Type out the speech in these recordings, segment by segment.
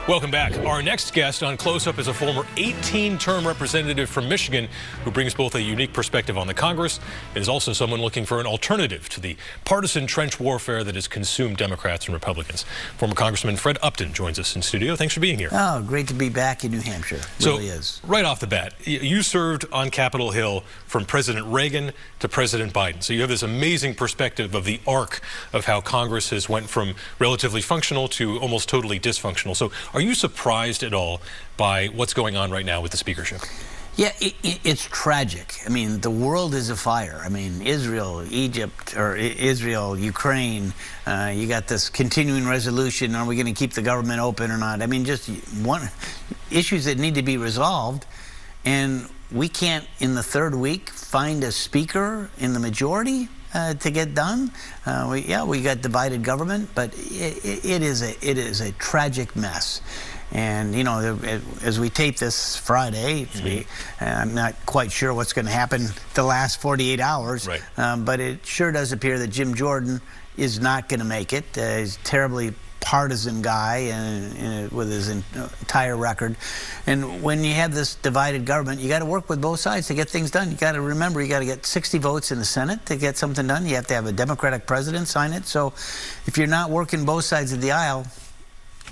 Welcome back. Our next guest on Close Up is a former 18-term representative from Michigan who brings both a unique perspective on the Congress and is also someone looking for an alternative to the partisan trench warfare that has consumed Democrats and Republicans. Former Congressman Fred Upton joins us in studio. Thanks for being here. Oh, great to be back in New Hampshire. It really is. Right off the bat, you served on Capitol Hill from President Reagan to President Biden. So you have this amazing perspective of the arc of how Congress has went from relatively functional to almost totally dysfunctional. So are you surprised at all by what's going on right now with the speakership? Yeah, it's tragic. I mean, the world is afire. I mean, Israel, Ukraine, you got this continuing resolution. Are we going to keep the government open or not? I mean, just issues that need to be resolved. And we can't, in the third week, find a speaker in the majority to get done. We got divided government, but it is a tragic mess. And, you know, as we tape this Friday, I'm not quite sure what's going to happen the last 48 hours, right. But it sure does appear that Jim Jordan is not going to make it. He's a terribly partisan guy and with his entire record. And when you have this divided government, you got to work with both sides to get things done. You got to remember, you got to get 60 votes in the Senate to get something done. You have to have a Democratic president sign it. So if you're not working both sides of the aisle,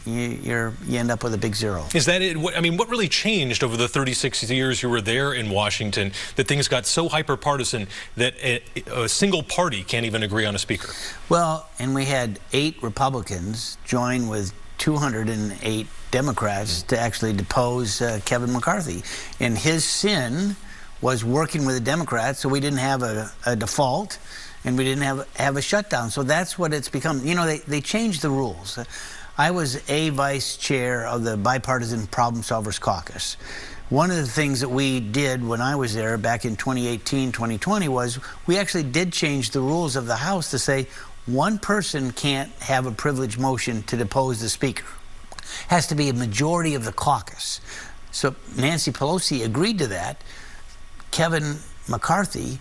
you end up with a big zero. Is that it? I mean, what really changed over the 36 years you were there in Washington that things got so hyper-partisan that a single party can't even agree on a speaker? Well, and we had 8 Republicans join with 208 Democrats to actually depose Kevin McCarthy. And his sin was working with the Democrats, so we didn't have a default and we didn't have a shutdown. So that's what it's become. You know, they changed the rules. I was a vice chair of the Bipartisan Problem Solvers Caucus. One of the things that we did when I was there back in 2018, 2020 was we actually did change the rules of the House to say one person can't have a privileged motion to depose the speaker. It has to be a majority of the caucus. So Nancy Pelosi agreed to that. Kevin McCarthy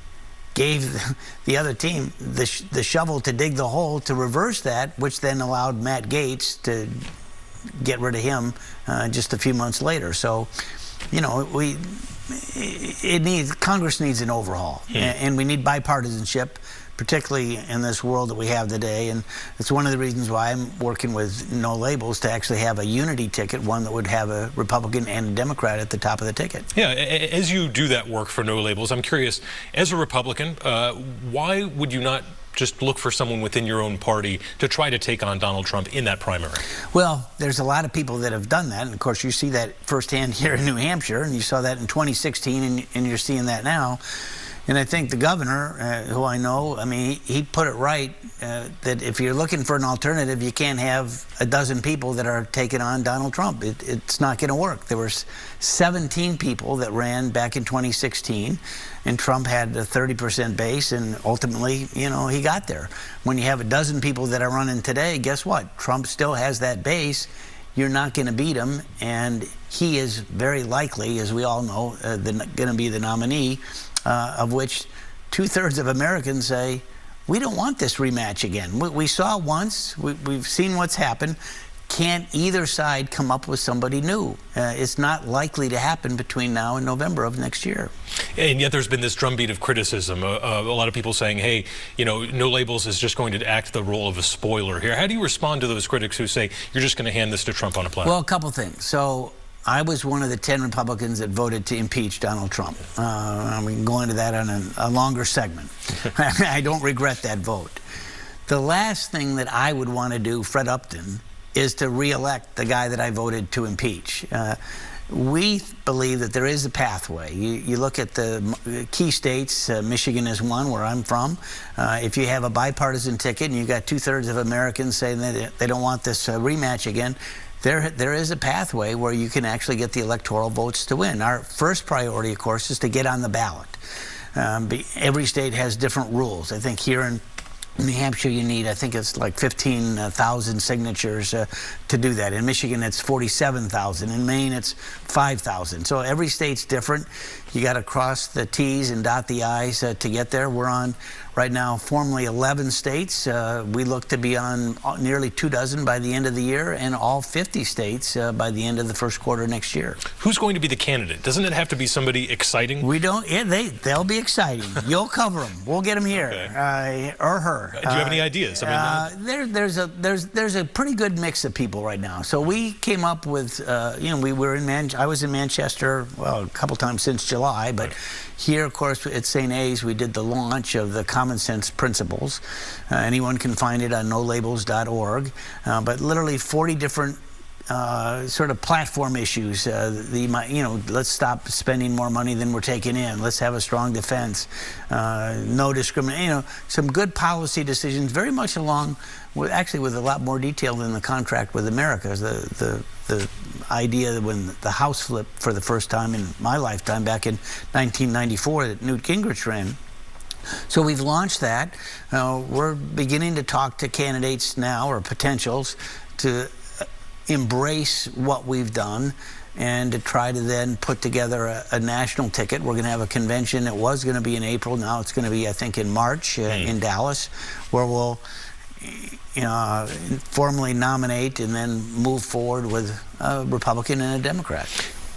gave the other team the shovel to dig the hole to reverse that, which then allowed Matt Gaetz to get rid of him just a few months later. So, you know, Congress needs an overhaul, and we need bipartisanship, particularly in this world that we have today. And it's one of the reasons why I'm working with No Labels to actually have a unity ticket, one that would have a Republican and a Democrat at the top of the ticket. Yeah, as you do that work for No Labels, I'm curious, as a Republican, why would you not just look for someone within your own party to try to take on Donald Trump in that primary? Well, there's a lot of people that have done that. And of course, you see that firsthand here in New Hampshire, and you saw that in 2016, and you're seeing that now. And I think the governor, who I know, I mean, he put it right, that if you're looking for an alternative, you can't have a dozen people that are taking on Donald Trump. It's not going to work. There were 17 people that ran back in 2016, and Trump had a 30% base, and ultimately, you know, he got there. When you have a dozen people that are running today, guess what? Trump still has that base. You're not going to beat him, and he is very likely, as we all know, going to be the nominee, of which 2/3 of Americans say, we don't want this rematch again. We saw once, we've seen what's happened. Can't either side come up with somebody new? It's not likely to happen between now and November of next year. And yet there's been this drumbeat of criticism. A lot of people saying, hey, you know, No Labels is just going to act the role of a spoiler here. How do you respond to those critics who say you're just going to hand this to Trump on a platter? Well, a couple things. So I was one of the 10 Republicans that voted to impeach Donald Trump. We can go into that on a longer segment. I don't regret that vote. The last thing that I would want to do, Fred Upton, is to re-elect the guy that I voted to impeach. We believe that there is a pathway. You look at the key states, Michigan is one where I'm from. If you have a bipartisan ticket and you've got 2/3 of Americans saying that they don't want this rematch again, there is a pathway where you can actually get the electoral votes to win. Our first priority, of course, is to get on the ballot. Every state has different rules. I think here in New Hampshire, you need, I think it's like 15,000 signatures to do that. In Michigan, it's 47,000. In Maine, it's 5,000. So every state's different. You got to cross the T's and dot the I's to get there. We're right now formally 11 states. We look to be on nearly 24 by the end of the year, and all 50 states by the end of the first quarter next year. Who's going to be the candidate? Doesn't it have to be somebody exciting? We don't. Yeah, they'll be exciting. You'll cover them. We'll get them here, okay. Or her. Do you have any ideas? I mean, there's a pretty good mix of people right now. So we came up with, we were in I was in Manchester, well, a couple times since July, but here, of course, at St. A's, we did the launch of the Common Sense Principles. Anyone can find it on nolabels.org, but literally 40 different sort of platform issues. Let's stop spending more money than we're taking in. Let's have a strong defense. No discrimination. Some good policy decisions, very much along with, actually, with a lot more detail than the contract with America. The idea that when the House flipped for the first time in my lifetime back in 1994 that Newt Gingrich ran. So we've launched that. We're beginning to talk to candidates now, or potentials, to embrace what we've done and to try to then put together a national ticket. We're going to have a convention. It was going to be in April. Now it's going to be, I think, in March in Dallas, where we'll formally nominate and then move forward with a Republican and a Democrat.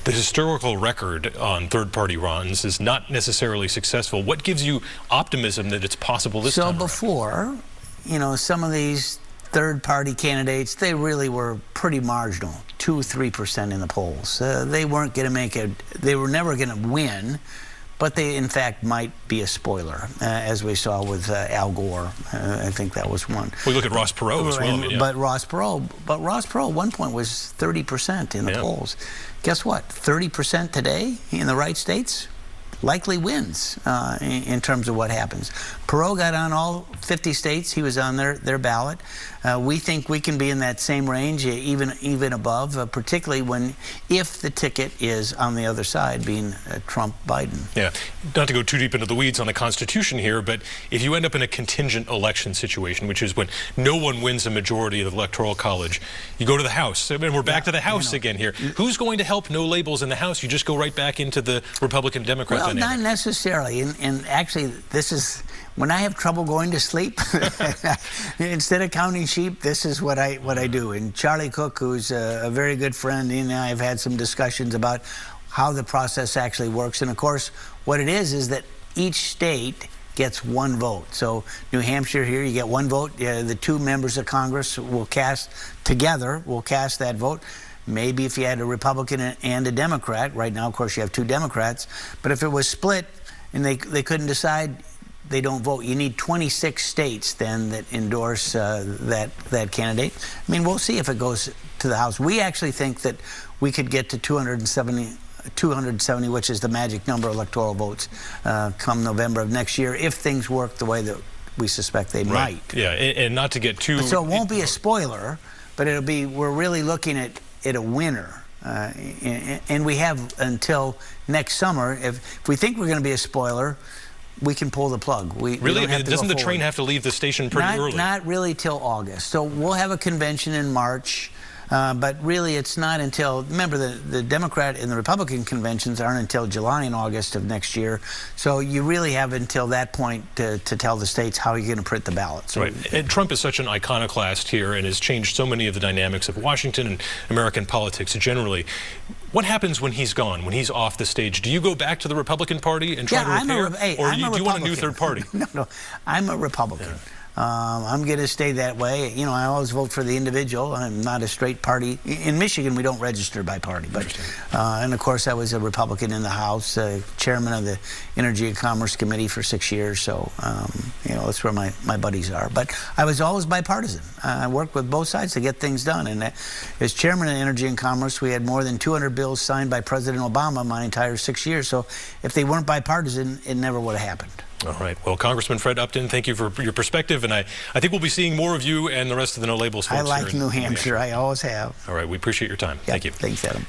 The historical record on third-party runs is not necessarily successful. What gives you optimism that it's possible this time around? So before, some of these third-party candidates, they really were pretty marginal, 2-3% in the polls. They weren't going to make it. They were never going to win, but they, in fact, might be a spoiler, as we saw with Al Gore. I think that was one. We look at Ross Perot as well. Yeah. But Ross Perot at one point was 30% in the polls. Guess what? 30% today in the right states likely wins in terms of what happens. Perot got on all 50 states. He was on their ballot. We think we can be in that same range, even above, particularly if the ticket is on the other side, being Trump-Biden. Yeah, not to go too deep into the weeds on the Constitution here, but if you end up in a contingent election situation, which is when no one wins a majority of the Electoral College, you go to the House. I mean, we're back to the House again here. Who's going to help No Labels in the House? You just go right back into the Republican-Democrat dynamic. Not necessarily. And actually, this is when I have trouble going to sleep. Instead of counting sheep, this is what I do. And Charlie Cook, who's a very good friend, he and I have had some discussions about how the process actually works. And of course, what it is that each state gets one vote. So New Hampshire here, you get one vote. The two members of Congress will cast that vote. Maybe if you had a Republican and a Democrat, right now, of course, you have two Democrats, but if it was split and they couldn't decide, they don't vote. You need 26 states then that endorse that candidate. I mean, we'll see if it goes to the House. We actually think that we could get to 270, which is the magic number of electoral votes, come November of next year, if things work the way that we suspect they might. Yeah, and not to get too... So it won't be a spoiler, but it'll be, we're really looking at a winner. And we have until next summer. If we think we're going to be a spoiler, we can pull the plug. Really? I mean, doesn't the train have to leave the station pretty early? Not really till August. So we'll have a convention in March. But really, it's not until, remember, the Democrat and the Republican conventions aren't until July and August of next year. So you really have until that point to tell the states how you're going to print the ballots. So, right. And Trump is such an iconoclast here and has changed so many of the dynamics of Washington and American politics generally. What happens when he's gone, when he's off the stage? Do you go back to the Republican Party and try to repair? Or do you want a new third party? No, I'm a Republican. Yeah. I'm going to stay that way. I always vote for the individual. I'm not a straight party. In Michigan, we don't register by party. But and of course, I was a Republican in the House, chairman of the Energy and Commerce Committee for 6 years. So, that's where my buddies are. But I was always bipartisan. I worked with both sides to get things done. And as chairman of Energy and Commerce, we had more than 200 bills signed by President Obama my entire 6 years. So if they weren't bipartisan, it never would have happened. All right. Well, Congressman Fred Upton, thank you for your perspective, and I think we'll be seeing more of you and the rest of the No Labels folks. I like New Hampshire. I always have. All right. We appreciate your time. Yeah, thank you. Thanks, Adam.